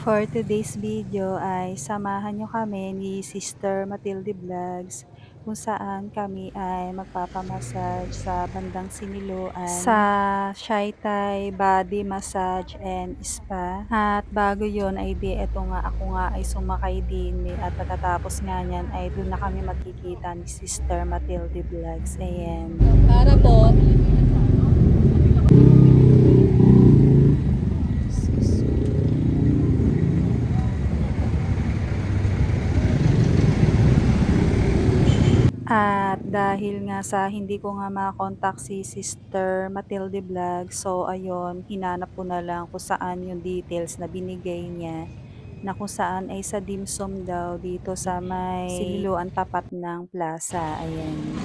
For today's video ay samahan nyo kami ni Sister Matilde Vlogs kung saan kami ay magpapamassage sa bandang Siniloan sa Shai Thai Body Massage and Spa. At bago yon ay eto nga ako nga ay sumakay din at pagkatapos nga niyan ay doon na kami magkikita ni Sister Matilde Vlogs. Ayan. Para po. At dahil nga sa hindi ko nga makontak si Sister Matilde Vlog, so ayun, hinanap ko na lang kung saan yung details na binigay niya na kung saan ay sa dimsum daw dito sa may Siniloan tapat ng plaza. Ayan.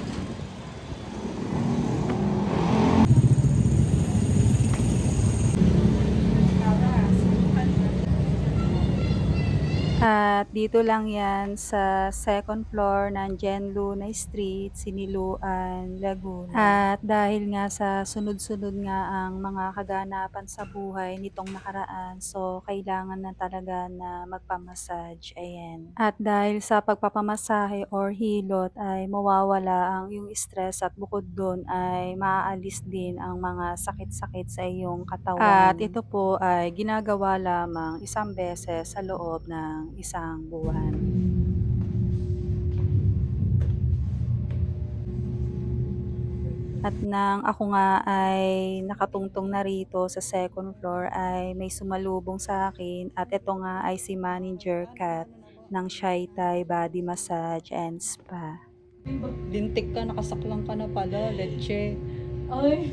At dito lang yan sa second floor ng Jen Luna Street, Siniloan, Laguna. At dahil nga sa sunod-sunod nga ang mga kaganapan sa buhay nitong nakaraan, so kailangan na talaga na magpamassage. Ayan. At dahil sa pagpapamasahe or hilot ay mawawala ang yung stress at bukod doon ay maaalis din ang mga sakit-sakit sa iyong katawan. At ito po ay ginagawa lamang isang beses sa loob ng isang buwan. At nang ako nga ay nakatungtong na rito sa second floor ay may sumalubong sa akin at ito nga ay si Manager Kat ng Shai Thai Body Massage and Spa. Lintik ka, nakasaklang ka na pala, leche. Ay!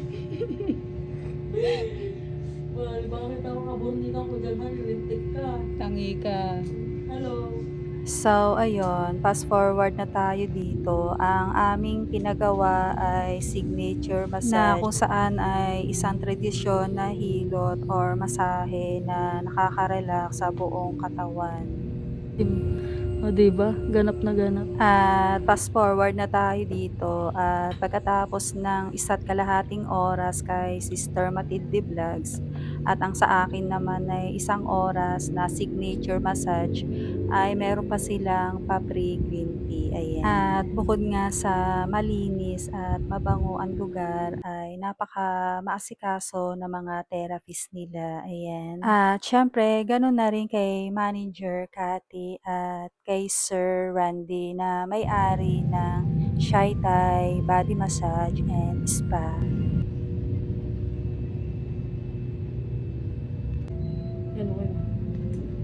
Well, bakit ako kabundikan ko dyan? Lintik ka. Tangi ka. Hello? So, ayun, fast forward na tayo dito. Ang aming pinagawa ay signature massage na kung saan ay isang tradisyon na hilot or masahe na nakaka-relax sa buong katawan. O, diba? Ganap na ganap. At fast forward na tayo dito at pagkatapos ng 1.5 oras kay Sister Matilde Vlogs at ang sa akin naman ay 1 oras na signature massage ay meron pa silang pa-free green tea. Ayan. At bukod nga sa malinis at mabango ang lugar ay napaka maasikaso ng mga therapist nila. Ayan. At syempre, ganun na rin kay Manager Cathy at kay Sir Randy na may-ari ng Shai Thai Body Massage and Spa. Yan, okay.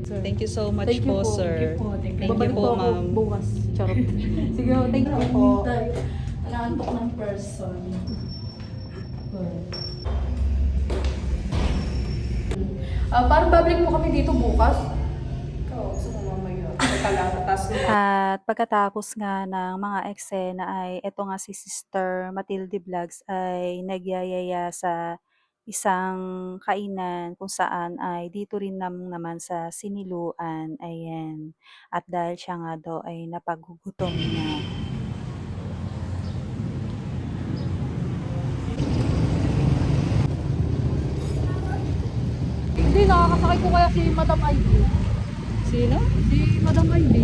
Sir. Thank you so much Thank you po, sir. Thank you. Thank you Babalik po, po ako ma'am. bukas. Charot. Sige, thank you po. Naantok ng person. Parang babalik po kami dito bukas. Ikaw, gusto mo mamaya. At pagkatapos nga ng mga eksena ay eto nga si Sister Matilde Vlogs ay nagyayaya sa isang kainan kung saan ay dito rin naman sa Siniluan, ayan. At dahil siya nga daw ay napagugutom na. Hindi, nakakasakay ko kaya si Madam Ivy. Sino? Si Madam Ivy.